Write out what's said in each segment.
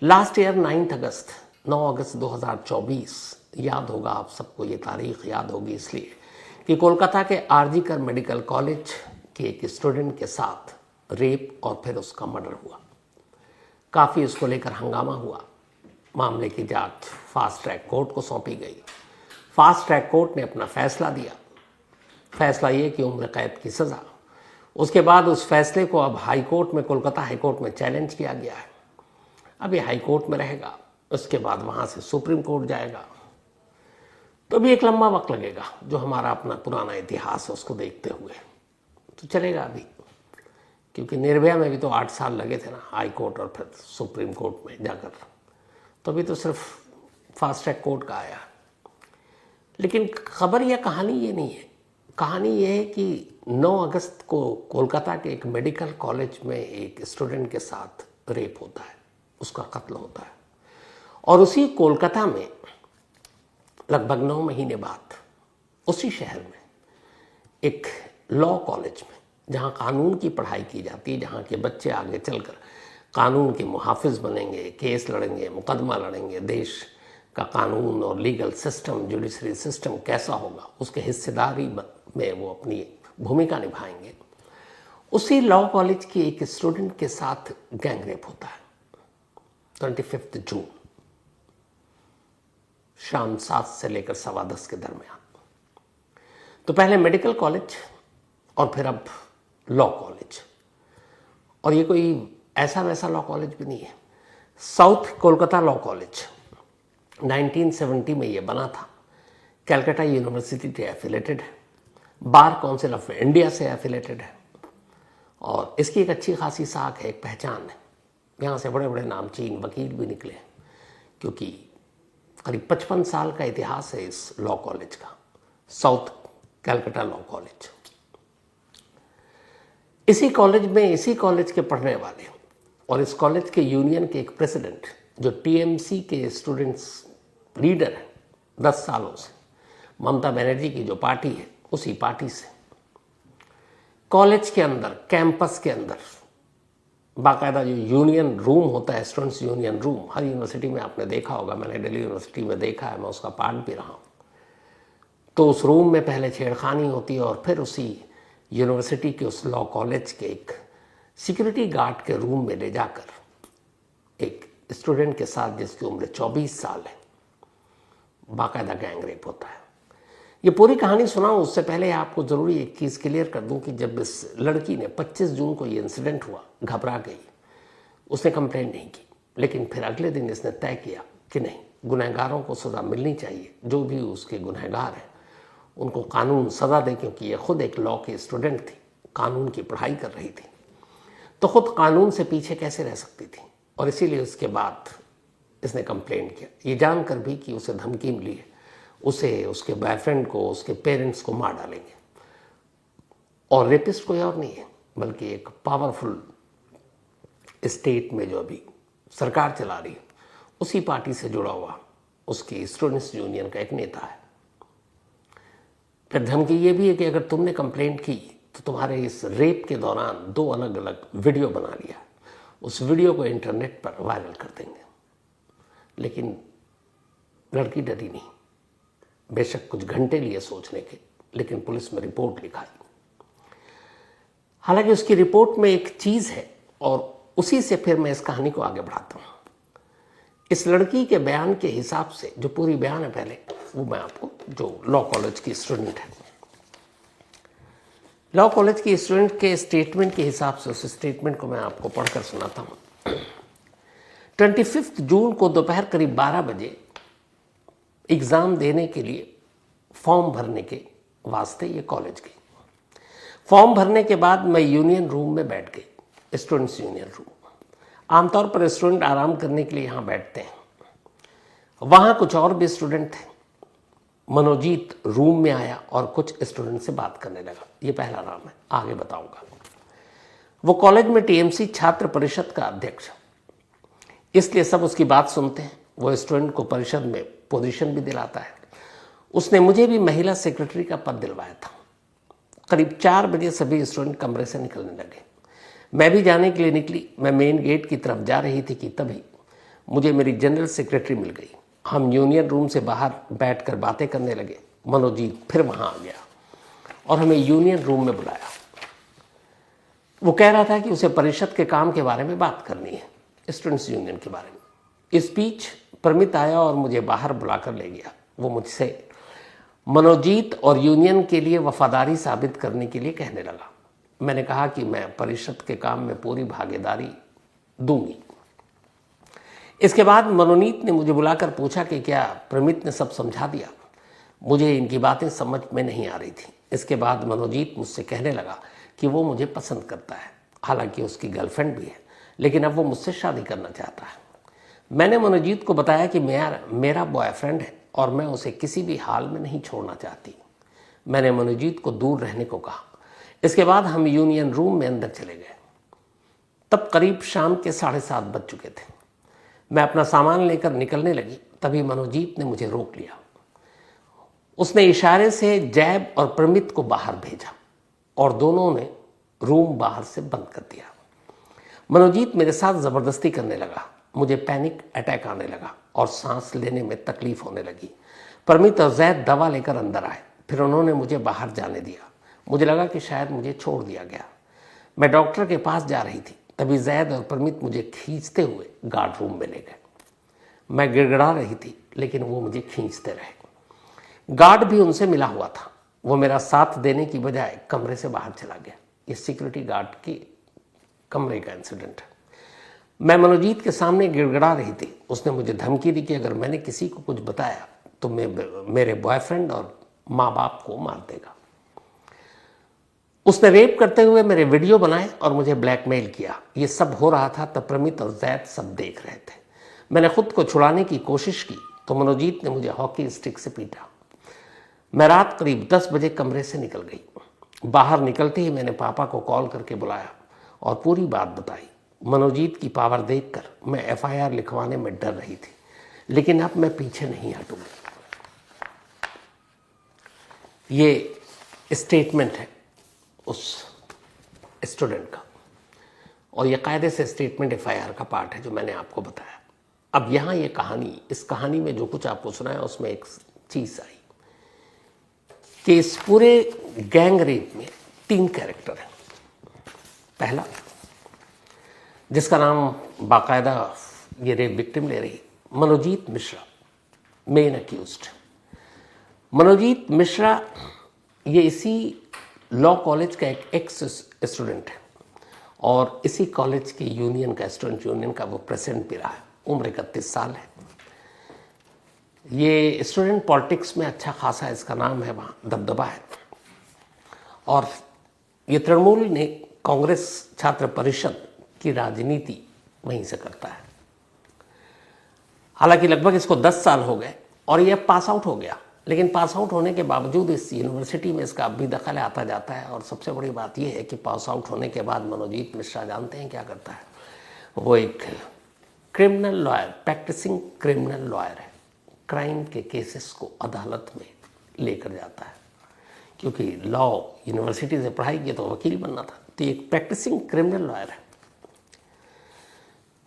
Last year 9 अगस्त 2024, याद होगा आप सबको, ये तारीख याद होगी इसलिए कि कोलकाता के आरजीकर मेडिकल कॉलेज के एक स्टूडेंट के साथ रेप और फिर उसका मर्डर हुआ। काफ़ी उसको लेकर हंगामा हुआ। मामले की जांच फास्ट ट्रैक कोर्ट को सौंपी गई। फास्ट ट्रैक कोर्ट ने अपना फैसला दिया। फैसला ये कि उम्र कैद की सज़ा। उसके बाद उस फैसले को अब हाई कोर्ट में, कोलकाता हाई कोर्ट में चैलेंज किया गया है। अब ये हाई कोर्ट में रहेगा, उसके बाद वहाँ से सुप्रीम कोर्ट जाएगा, तो भी एक लंबा वक्त लगेगा। जो हमारा अपना पुराना इतिहास है उसको देखते हुए तो चलेगा अभी, क्योंकि निर्भया में भी तो 8 साल लगे थे ना, हाई कोर्ट और फिर सुप्रीम कोर्ट में जाकर। तो अभी तो सिर्फ फास्ट ट्रैक कोर्ट का आया। लेकिन खबर या कहानी ये नहीं है। कहानी ये है कि 9 अगस्त को कोलकाता के एक मेडिकल कॉलेज में एक स्टूडेंट के साथ रेप होता है, उसका कत्ल होता है। और उसी कोलकाता में लगभग 9 महीने बाद उसी शहर में एक लॉ कॉलेज में, जहाँ कानून की पढ़ाई की जाती है, जहाँ के बच्चे आगे चलकर कानून के मुहाफिज बनेंगे, केस लड़ेंगे, मुकदमा लड़ेंगे, देश का कानून और लीगल सिस्टम, जुडिशरी सिस्टम कैसा होगा, उसके हिस्सेदारी में वो अपनी भूमिका निभाएंगे। उसी लॉ कॉलेज की एक स्टूडेंट के साथ गैंग रेप होता है 25 जून शाम 7 से लेकर 10:15 के दरमियान। तो पहले मेडिकल कॉलेज और फिर अब लॉ कॉलेज। और ये कोई ऐसा वैसा लॉ कॉलेज भी नहीं है। साउथ कोलकाता लॉ कॉलेज 1970 में ये बना था। कैलकाटा यूनिवर्सिटी से एफिलेटेड है, बार काउंसिल ऑफ इंडिया से एफिलेटेड है, और इसकी एक अच्छी खासी साख है, एक पहचान है। यहाँ से बड़े बड़े नामचीन वकील भी निकले, क्योंकि करीब 55 साल का इतिहास है इस लॉ कॉलेज का, साउथ कैलकाटा लॉ कॉलेज। इसी कॉलेज के पढ़ने वाले और इस कॉलेज के यूनियन के एक प्रेसिडेंट, जो टीएमसी के स्टूडेंट्स लीडर हैं 10 सालों से, ममता बनर्जी की जो पार्टी है, उसी पार्टी से कॉलेज के अंदर, कैंपस के अंदर बाकायदा जो यूनियन रूम होता है, स्टूडेंट्स यूनियन रूम, हर यूनिवर्सिटी में आपने देखा होगा, मैंने दिल्ली यूनिवर्सिटी में देखा है, मैं उसका पार्ट भी रहा हूँ। तो उस रूम में पहले छेड़खानी होती है और फिर उसी यूनिवर्सिटी के उस लॉ कॉलेज के एक सिक्योरिटी गार्ड के रूम में ले जाकर एक स्टूडेंट के साथ, जिसकी उम्र 24 साल है, बाकायदा गैंग रेप होता है। ये पूरी कहानी सुनाऊं उससे पहले आपको ज़रूरी एक चीज़ क्लियर कर दूं कि जब इस लड़की ने 25 जून को ये इंसिडेंट हुआ, घबरा गई, उसने कंप्लेंट नहीं की, लेकिन फिर अगले दिन इसने तय किया कि नहीं, गुनहगारों को सज़ा मिलनी चाहिए, जो भी उसके गुनहगार हैं उनको कानून सज़ा दे, क्योंकि ये खुद एक लॉ की स्टूडेंट थी, कानून की पढ़ाई कर रही थी, तो खुद कानून से पीछे कैसे रह सकती थी। और इसीलिए उसके बाद इसने कंप्लेंट किया, ये जानकर भी कि उसे धमकी मिली है, उसे, उसके बॉयफ्रेंड को, उसके पेरेंट्स को मार डालेंगे। और रेपिस्ट कोई और नहीं है, बल्कि एक पावरफुल स्टेट में जो अभी सरकार चला रही है, उसी पार्टी से जुड़ा हुआ उसकी स्टूडेंट्स यूनियन का एक नेता है। फिर धमकी ये भी है कि अगर तुमने कंप्लेंट की तो तुम्हारे इस रेप के दौरान 2 अलग अलग वीडियो बना लिया, उस वीडियो को इंटरनेट पर वायरल कर देंगे। लेकिन लड़की डरी नहीं, बेशक कुछ घंटे लिए सोचने के, लेकिन पुलिस में रिपोर्ट लिखाई। हालांकि उसकी रिपोर्ट में एक चीज़ है, और उसी से फिर मैं इस कहानी को आगे बढ़ाता हूँ। इस लड़की के बयान के हिसाब से, जो पूरी बयान है पहले वो मैं आपको, जो लॉ कॉलेज की स्टूडेंट है, लॉ कॉलेज की स्टूडेंट के स्टेटमेंट के हिसाब से, उस स्टेटमेंट को मैं आपको पढ़कर सुनाता हूँ। 25 जून को दोपहर करीब 12 बजे एग्ज़ाम देने के लिए फॉर्म भरने के वास्ते ये कॉलेज गई। फॉर्म भरने के बाद मैं यूनियन रूम में बैठ गई, स्टूडेंट्स यूनियन रूम। आमतौर पर स्टूडेंट आराम करने के लिए यहाँ बैठते हैं। वहाँ कुछ और भी स्टूडेंट थे। मनोजीत रूम में आया और कुछ स्टूडेंट से बात करने लगा। ये पहला नाम है, आगे बताऊंगा। वो कॉलेज में टीएमसी छात्र परिषद का अध्यक्ष, इसलिए सब उसकी बात सुनते हैं। वो स्टूडेंट को परिषद में पोजीशन भी दिलाता है। उसने मुझे भी महिला सेक्रेटरी का पद दिलवाया था। करीब 4 बजे सभी स्टूडेंट कमरे से निकलने लगे। मैं भी जाने के लिए निकली। मैं मेन गेट की तरफ जा रही थी कि तभी मुझे मेरी जनरल सेक्रेटरी मिल गई। हम यूनियन रूम से बाहर बैठकर बातें करने लगे। मनोजीत फिर वहाँ आ गया और हमें यूनियन रूम में बुलाया। वो कह रहा था कि उसे परिषद के काम के बारे में बात करनी है, स्टूडेंट्स यूनियन के बारे में। इस बीच प्रमित आया और मुझे बाहर बुलाकर ले गया। वो मुझसे मनोजीत और यूनियन के लिए वफादारी साबित करने के लिए कहने लगा। मैंने कहा कि मैं परिषद के काम में पूरी भागीदारी दूंगी। इसके बाद मनोनीत ने मुझे बुलाकर पूछा कि क्या प्रमित ने सब समझा दिया। मुझे इनकी बातें समझ में नहीं आ रही थी। इसके बाद मनोजीत मुझसे कहने लगा कि वो मुझे पसंद करता है, हालांकि उसकी गर्लफ्रेंड भी है, लेकिन अब वो मुझसे शादी करना चाहता है। मैंने मनोजीत को बताया कि मेरा बॉयफ्रेंड है और मैं उसे किसी भी हाल में नहीं छोड़ना चाहती। मैंने मनोजीत को दूर रहने को कहा। इसके बाद हम यूनियन रूम में अंदर चले गए। तब करीब शाम के 7:30 बज चुके थे। मैं अपना सामान लेकर निकलने लगी, तभी मनोजीत ने मुझे रोक लिया। उसने इशारे से जैब और प्रमित को बाहर भेजा और दोनों ने रूम बाहर से बंद कर दिया। मनोजीत मेरे साथ ज़बरदस्ती करने लगा। मुझे पैनिक अटैक आने लगा और सांस लेने में तकलीफ होने लगी। प्रमित और जैद दवा लेकर अंदर आए, फिर उन्होंने मुझे बाहर जाने दिया। मुझे लगा कि शायद मुझे छोड़ दिया गया। मैं डॉक्टर के पास जा रही थी, तभी जैद और प्रमित मुझे खींचते हुए गार्ड रूम में ले गए। मैं गिड़गिड़ा रही थी, लेकिन वो मुझे खींचते रहे। गार्ड भी उनसे मिला हुआ था। वो मेरा साथ देने की बजाय कमरे से बाहर चला गया। ये सिक्योरिटी गार्ड की कमरे का इंसिडेंट है। मैं मनोजीत के सामने गिड़गिड़ा रही थी। उसने मुझे धमकी दी कि अगर मैंने किसी को कुछ बताया तो मेरे बॉयफ्रेंड और माँ बाप को मार देगा। उसने रेप करते हुए मेरे वीडियो बनाए और मुझे ब्लैकमेल किया। ये सब हो रहा था तब प्रमित और जैद सब देख रहे थे। मैंने खुद को छुड़ाने की कोशिश की तो मनोजीत ने मुझे हॉकी स्टिक से पीटा। मैं रात करीब 10 बजे कमरे से निकल गई। बाहर निकलते ही मैंने पापा को कॉल करके बुलाया और पूरी बात बताई। मनोजीत की पावर देखकर मैं एफआईआर लिखवाने में डर रही थी, लेकिन अब मैं पीछे नहीं हटूंगी। ये स्टेटमेंट है उस स्टूडेंट का और ये कायदे से स्टेटमेंट एफआईआर का पार्ट है जो मैंने आपको बताया। अब यहाँ ये कहानी, इस कहानी में जो कुछ आपको सुना है उसमें एक चीज़ आई कि इस पूरे गैंग रेप में 3 कैरेक्टर हैं। पहला, जिसका नाम बाकायदा ये रेप विक्टिम ले रही, मनोजीत मिश्रा, मेन अक्यूज्ड। मनोजीत मिश्रा ये इसी लॉ कॉलेज का एक एक्स स्टूडेंट है और इसी कॉलेज के यूनियन का, स्टूडेंट यूनियन का वो प्रेसिडेंट भी रहा है। उम्र 31 साल है। ये स्टूडेंट पॉलिटिक्स में अच्छा खासा इसका नाम है, वहाँ दबदबा है और ये तृणमूल ने कांग्रेस छात्र परिषद की राजनीति वहीं से करता है। हालांकि लगभग इसको 10 साल हो गए और ये पास आउट हो गया, लेकिन पास आउट होने के बावजूद इस यूनिवर्सिटी में इसका अब भी दखल आता जाता है। और सबसे बड़ी बात यह है कि पास आउट होने के बाद मनोजीत मिश्रा जानते हैं क्या करता है? वो एक criminal lawyer, practising criminal lawyer है। क्राइम के केसेस को अदालत में लेकर जाता है, क्योंकि लॉ यूनिवर्सिटी से पढ़ाई की तो वकील बनना था, तो एक प्रैक्टिसिंग क्रिमिनल लॉयर है।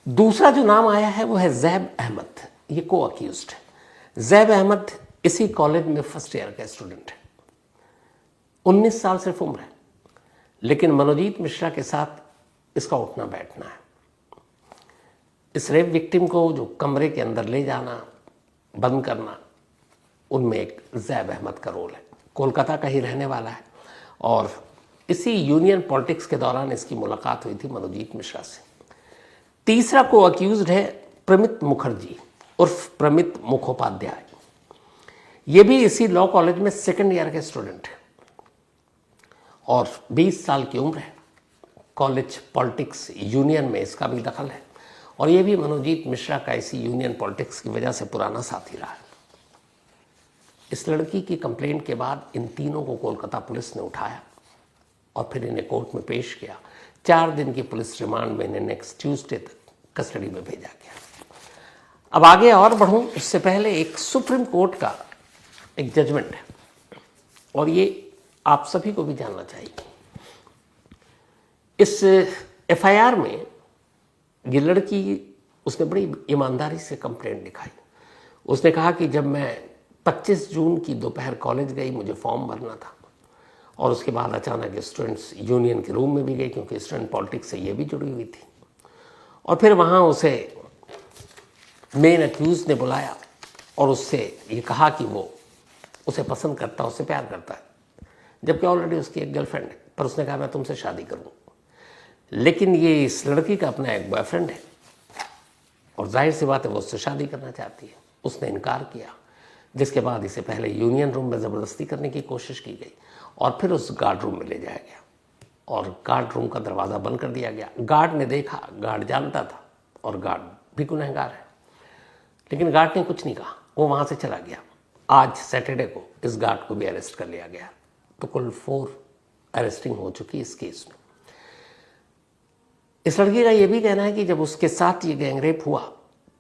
दूसरा जो नाम आया है वो है जैब अहमद। ये को अक्यूज्ड है। जैब अहमद इसी कॉलेज में फर्स्ट ईयर का स्टूडेंट है। 19 साल सिर्फ उम्र है, लेकिन मनोजीत मिश्रा के साथ इसका उठना बैठना है। इस रेप विक्टिम को जो कमरे के अंदर ले जाना, बंद करना, उनमें एक जैब अहमद का रोल है। कोलकाता का ही रहने वाला है और इसी यूनियन पॉलिटिक्स के दौरान इसकी मुलाकात हुई थी मनोजीत मिश्रा से। तीसरा को अक्यूज्ड है प्रमित मुखर्जी उर्फ प्रमित मुखोपाध्याय। ये भी इसी लॉ कॉलेज में सेकेंड ईयर के स्टूडेंट है और 20 साल की उम्र है। कॉलेज पॉलिटिक्स यूनियन में इसका भी दखल है और ये भी मनोजीत मिश्रा का इसी यूनियन पॉलिटिक्स की वजह से पुराना साथी रहा है। इस लड़की की कंप्लेंट के बाद इन तीनों को कोलकाता पुलिस ने उठाया और फिर इन्हें कोर्ट में पेश किया। 4 दिन की पुलिस रिमांड में इन्हें नेक्स्ट ट्यूसडे तक कस्टडी में भेजा गया। अब आगे और बढ़ूं उससे पहले एक सुप्रीम कोर्ट का एक जजमेंट है और ये आप सभी को भी जानना चाहिए। इस एफआईआर में ये लड़की उसने बड़ी ईमानदारी से कंप्लेंट लिखाई। उसने कहा कि जब मैं 25 जून की दोपहर कॉलेज गई, मुझे फॉर्म भरना था और उसके बाद अचानक स्टूडेंट्स यूनियन के रूम में भी गई क्योंकि स्टूडेंट पॉलिटिक्स से ये भी जुड़ी हुई थी, और फिर वहाँ उसे मेन अक्यूज ने बुलाया और उससे ये कहा कि वो उसे पसंद करता, उससे प्यार करता है, जबकि ऑलरेडी उसकी एक गर्लफ्रेंड है। पर उसने कहा मैं तुमसे शादी करूँ, लेकिन ये इस लड़की का अपना एक बॉयफ्रेंड है और जाहिर सी बात है वो उससे शादी करना चाहती है। उसने इनकार किया, जिसके बाद इसे पहले यूनियन रूम में ज़बरदस्ती करने की कोशिश की गई और फिर उस गार्ड रूम में ले जाया गया और गार्ड रूम का दरवाज़ा बंद कर दिया गया। गार्ड ने देखा, गार्ड जानता था और गार्ड भी गुनहगार है, लेकिन गार्ड ने कुछ नहीं कहा, वो वहाँ से चला गया। आज सैटरडे को इस गार्ड को भी अरेस्ट कर लिया गया। तो कुल 4 अरेस्टिंग हो चुकी इस केस में। इस लड़की का ये भी कहना है कि जब उसके साथ ये गैंगरेप हुआ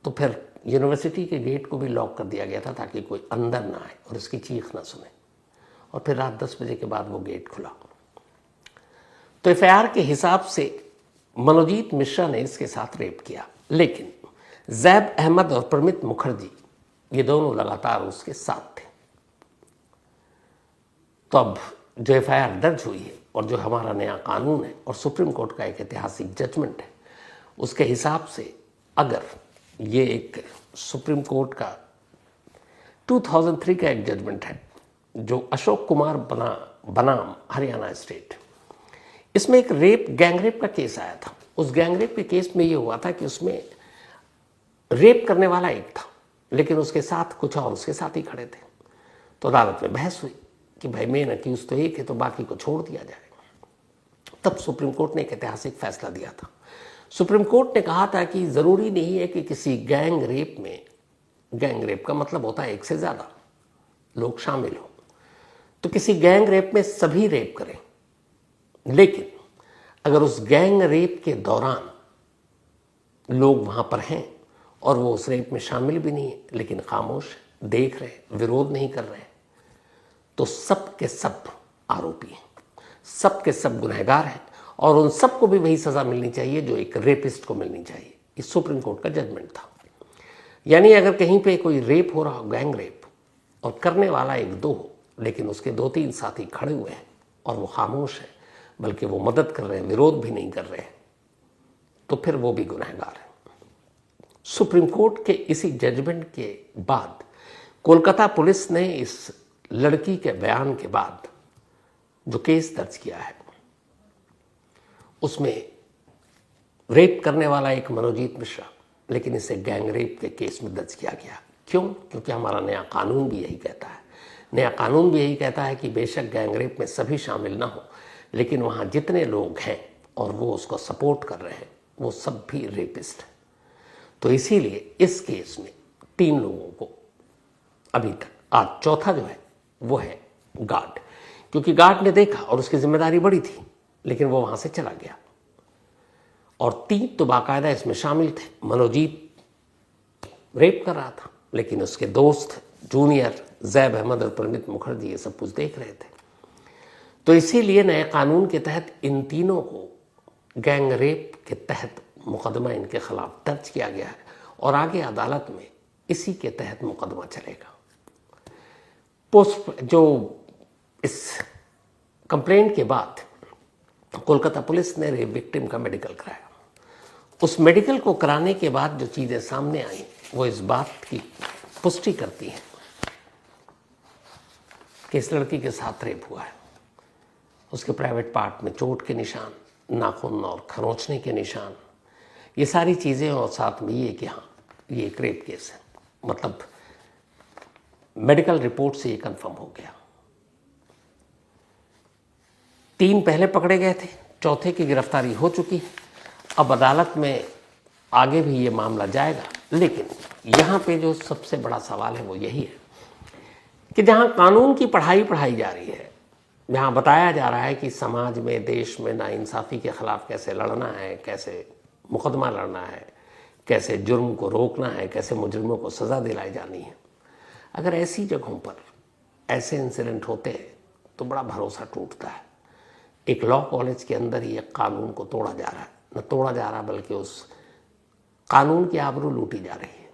तो फिर यूनिवर्सिटी के गेट को भी लॉक कर दिया गया था ताकि कोई अंदर ना आए और इसकी चीख ना सुने, और फिर रात 10 बजे के बाद वो गेट खुला। तो एफआईआर के हिसाब से मनोजीत मिश्रा ने इसके साथ रेप किया, लेकिन जैब अहमद और प्रमित मुखर्जी ये दोनों लगातार उसके साथ थे। तो अब जो एफआईआर दर्ज हुई है और जो हमारा नया कानून है और सुप्रीम कोर्ट का एक ऐतिहासिक जजमेंट है, उसके हिसाब से अगर ये एक सुप्रीम कोर्ट का 2003 का एक जजमेंट है जो अशोक कुमार बनाम हरियाणा स्टेट, इसमें एक गैंगरेप का केस आया था। उस गैंगरेप के केस में ये हुआ था कि उसमें रेप करने वाला एक था, लेकिन उसके साथ कुछ और उसके साथ ही खड़े थे। तो अदालत में बहस हुई कि भाई मेन अक्यूज तो एक है तो बाकी को छोड़ दिया जाए। तब सुप्रीम कोर्ट ने एक ऐतिहासिक फैसला दिया था। सुप्रीम कोर्ट ने कहा था कि ज़रूरी नहीं है कि किसी गैंग रेप में, गैंग रेप का मतलब होता है एक से ज़्यादा लोग शामिल हों, तो किसी गैंग रेप में सभी रेप करें, लेकिन अगर उस गैंग रेप के दौरान लोग वहाँ पर हैं और वो उस रेप में शामिल भी नहीं है लेकिन खामोश देख रहे, विरोध नहीं कर रहे, तो सब के सब आरोपी हैं, सब के सब गुनहगार हैं और उन सबको भी वही सज़ा मिलनी चाहिए जो एक रेपिस्ट को मिलनी चाहिए। इस सुप्रीम कोर्ट का जजमेंट था। यानी अगर कहीं पे कोई रेप हो रहा हो, गैंग रेप, और करने वाला 1-2 हो, लेकिन उसके 2-3 साथी खड़े हुए हैं और वो खामोश है, बल्कि वो मदद कर रहे हैं, विरोध भी नहीं कर रहे हैं, तो फिर वो भी गुनहगार है। सुप्रीम कोर्ट के इसी जजमेंट के बाद कोलकाता पुलिस ने इस लड़की के बयान के बाद जो केस दर्ज किया है उसमें रेप करने वाला एक मनोजीत मिश्रा, लेकिन इसे गैंग रेप के केस में दर्ज किया गया। क्यों? क्योंकि हमारा नया कानून भी यही कहता है। नया कानून भी यही कहता है कि बेशक गैंग रेप में सभी शामिल ना हो, लेकिन वहाँ जितने लोग हैं और वो उसको सपोर्ट कर रहे हैं वो सब भी रेपिस्ट हैं। तो इसीलिए इस केस में 3 लोगों को अभी तक, आज चौथा जो है वो है गार्ड, क्योंकि गार्ड ने देखा और उसकी जिम्मेदारी बड़ी थी, लेकिन वो वहाँ से चला गया। और 3 तो बाकायदा इसमें शामिल थे। मनोजीत रेप कर रहा था, लेकिन उसके दोस्त जूनियर जैब अहमद और प्रमित मुखर्जी ये सब कुछ देख रहे थे। तो इसीलिए नए कानून के तहत इन तीनों को गैंग रेप के तहत मुकदमा इनके खिलाफ दर्ज किया गया है और आगे अदालत में इसी के तहत मुकदमा चलेगा। जो इस कंप्लेंट के बाद कोलकाता पुलिस ने रेप विक्टिम का मेडिकल कराया। उस मेडिकल को कराने के बाद जो चीज़ें सामने आई वो इस बात की पुष्टि करती हैं कि इस लड़की के साथ रेप हुआ है। उसके प्राइवेट पार्ट में चोट के निशान, नाखून और खरोंचने के निशान, ये सारी चीज़ें, और साथ में ये कि हाँ ये एक रेप केस है, मतलब मेडिकल रिपोर्ट से ये कंफर्म हो गया। 3 पहले पकड़े गए थे, चौथे की गिरफ्तारी हो चुकी है। अब अदालत में आगे भी ये मामला जाएगा, लेकिन यहाँ पे जो सबसे बड़ा सवाल है वो यही है कि जहाँ कानून की पढ़ाई जा रही है, जहाँ बताया जा रहा है कि समाज में, देश में नाइंसाफ़ी के ख़िलाफ़ कैसे लड़ना है, कैसे मुकदमा लड़ना है, कैसे जुर्म को रोकना है, कैसे मुजरिमों को सज़ा दिलाई जानी है, अगर ऐसी जगहों पर ऐसे इंसिडेंट होते हैं तो बड़ा भरोसा टूटता है। एक लॉ कॉलेज के अंदर ही एक कानून को तोड़ा जा रहा है, न तोड़ा जा रहा बल्कि उस कानून की आबरू लूटी जा रही है।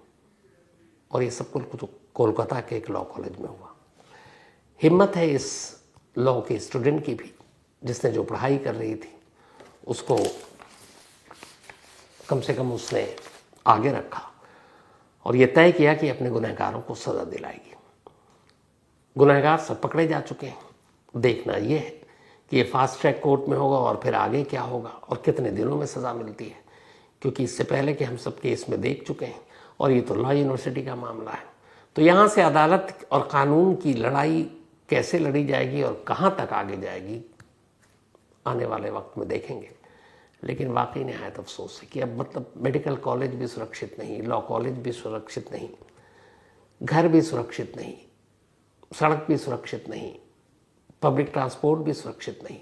और ये सब कुछ कोलकाता के एक लॉ कॉलेज में हुआ। हिम्मत है इस लॉ के स्टूडेंट की भी, जिसने जो पढ़ाई कर रही थी उसको कम से कम उसने आगे रखा और ये तय किया कि अपने गुनहगारों को सज़ा दिलाएगी। गुनहगार सब पकड़े जा चुके हैं। देखना ये है कि ये फास्ट ट्रैक कोर्ट में होगा और फिर आगे क्या होगा और कितने दिनों में सज़ा मिलती है, क्योंकि इससे पहले कि हम सब केस में देख चुके हैं और ये तो लॉ यूनिवर्सिटी का मामला है। तो यहाँ से अदालत और कानून की लड़ाई कैसे लड़ी जाएगी और कहाँ तक आगे जाएगी आने वाले वक्त में देखेंगे। लेकिन वाकई नहायत अफसोस है कि अब मतलब मेडिकल कॉलेज भी सुरक्षित नहीं, लॉ कॉलेज भी सुरक्षित नहीं, घर भी सुरक्षित नहीं, सड़क भी सुरक्षित नहीं, पब्लिक ट्रांसपोर्ट भी सुरक्षित नहीं।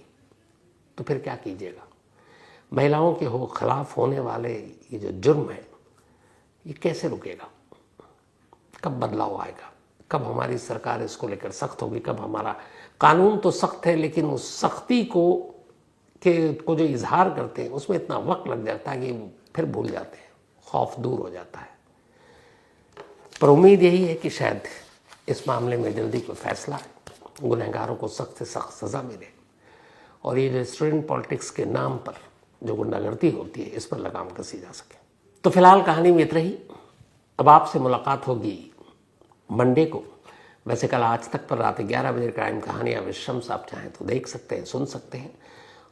तो फिर क्या कीजिएगा। महिलाओं के खिलाफ होने वाले ये जो जुर्म है ये कैसे रुकेगा। कब बदलाव आएगा, कब हमारी सरकार इसको लेकर सख्त होगी, कब हमारा कानून तो सख्त है लेकिन उस सख्ती को जो इजहार करते हैं उसमें इतना वक्त लग जाता है कि फिर भूल जाते हैं, खौफ दूर हो जाता है। पर उम्मीद यही है कि शायद इस मामले में जल्दी कोई फैसला है, गुनहगारों को सख्त से सख्त सज़ा मिले और ये जो स्टूडेंट पॉलिटिक्स के नाम पर जो गुंडागर्दी होती है इस पर लगाम कसी जा सके। तो फिलहाल कहानी में इतना ही। अब आपसे मुलाकात होगी मंडे को। वैसे कल आज तक पर रात 11 बजे क्राइम कहानियाँ विश्रम आप चाहें तो देख सकते हैं, सुन सकते हैं।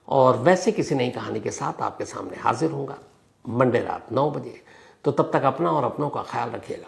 और वैसे किसी नई कहानी के साथ आपके सामने हाजिर होऊंगा मंडे रात 9 बजे। तो तब तक अपना और अपनों का ख्याल रखिएगा।